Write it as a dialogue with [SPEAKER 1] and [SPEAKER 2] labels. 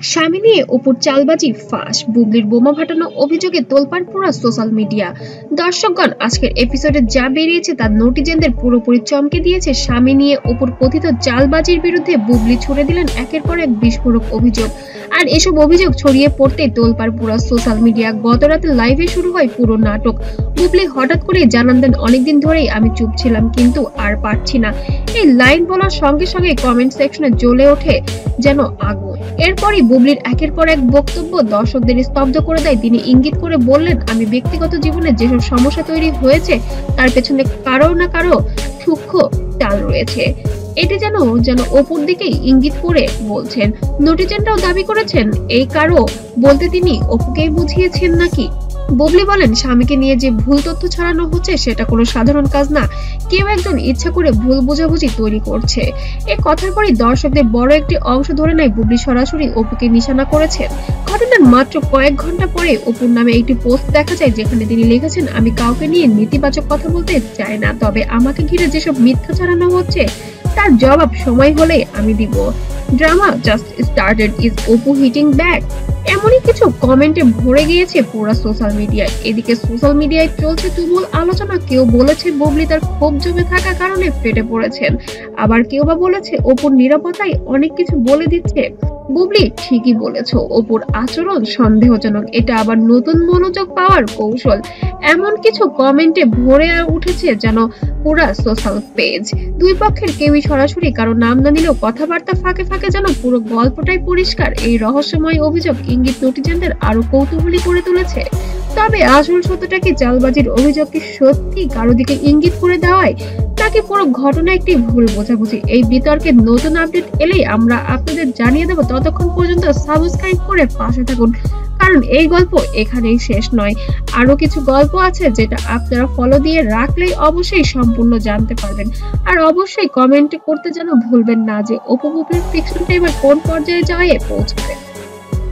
[SPEAKER 1] স্বামী নিয়ে অপুর চালবাজি ফাঁস, বুবলির বোমা ফাটানো অভিযোগে তোলপাড় পুরা সোশ্যাল মিডিয়া। দর্শকগণ, আজকের এপিসোডে যা বেরিয়েছে তা নেটিজেনদের পুরোপুরি চমকে দিয়েছে। স্বামী নিয়ে অপুর কথিত চালবাজির বিরুদ্ধে বুবলি ছুড়ে দিলেন একের পর এক বিস্ফোরক অভিযোগ। আর এসব অভিযোগ ছড়িয়ে পড়তেই তোলপাড় পুরা সোশ্যাল মিডিয়া। গত রাতে লাইভে শুরু হয় পুরো নাটক। বুবলি হঠাৎ করে জানান দেন, অনেকদিন ধরেই আমি চুপ ছিলাম, কিন্তু আর পারছি না। এই লাইন বলার সঙ্গে সঙ্গে কমেন্ট সেকশনে জ্বলে ওঠে যেন আগুন। এরপরই বুবলির একের পর এক বক্তব্য দর্শকদের স্তব্ধ করে দেয়। তিনি ইঙ্গিত করে বললেন, আমি ব্যক্তিগত জীবনে যেসব সমস্যা তৈরি হয়েছে তার পেছনে কারো না কারো সূক্ষ্ম চাল রয়েছে। এটি যেন অপুর দিকেই ইঙ্গিত করে বলছেন। নেটিজেনরাও দাবি করেছেন, এই কারো বলতে তিনি অপুকেই বুঝিয়েছেন নাকি। বুবলি বলেন, স্বামীকে নিয়ে যে ভুল তথ্য ছড়ানো হচ্ছে সেটা কোনো সাধারণ কাজ না, কেউ একজন ইচ্ছা করে ভুল বোঝাবুঝি তৈরি করছে। এই কথার পরই দর্শকদের বড় একটি অংশ ধরে নেয় বুবলি সরাসরি অপুকে নিশানা করেছেন। ঘটনার মাত্র কয়েক ঘন্টা পরে অপুর নামে একটি পোস্ট দেখা যায়, যেখানে তিনি লিখেছেন, আমি কাউকে নিয়ে নেতিবাচক কথা বলতে চাই না, তবে আমাকে ঘিরে যেসব মিথ্যা ছড়ানো হচ্ছে তার জবাব সময় হলে আমি দিব। Drama just started, is Apu hitting back? এমনই কিছু কমেন্টে ভরে গিয়েছে পুরো সোশ্যাল মিডিয়ায়। এদিকে সোশ্যাল মিডিয়ায় চলছে তুমুল আলোচনা। কেউ বলেছে বুবলি তার ক্ষোভ জমে থাকার কারণে ফেটে পড়েছেন, আবার কেউ বা বলেছে অপুর নিরাপত্তায় অনেক কিছু বলে দিচ্ছে। বুবলি ঠিকই বলেছ, অপুর আচরণ সন্দেহজনক, এটা আবার নতুন মনোযোগ পাওয়ার কৌশল। এমন কিছু কমেন্টে ভরে উঠেছে যেন পুরা সোশ্যাল পেজ। দুই পক্ষের কেউই সরাসরি কারো নাম না নিলেও কথাবার্তা ফাঁকে ফাঁকে যেন পুরো গল্পটাই পরিষ্কার। এই রহস্যময় অভিযোগ ইঙ্গিত নেটিজেনদের আরো কৌতূহলী করে তুলেছে। তবে আসল সত্যটা কি? চালবাজির অভিযোগ কি সত্যি কারো দিকে ইঙ্গিত করে দেওয়ায়, নাকি পুরো ঘটনা একটি ভুল বোঝাবুঝি? এই বিতর্কের নতুন আপডেট এলেই আমরা আপনাদের জানিয়ে দেব। ততক্ষণ পর্যন্ত সাবস্ক্রাইব করে পাশে থাকুন, কারণ এই গল্প এখানেই শেষ নয়। আরো কিছু গল্প আছে যেটা আপনারা ফলো দিয়ে রাখলেই অবশ্যই সম্পূর্ণ জানতে পারবেন। আর অবশ্যই কমেন্ট করতে যেন ভুলবেন না যে অপু বুবলির ফিকশনটা এবার কোন পর্যায়ে পৌঁছাবে।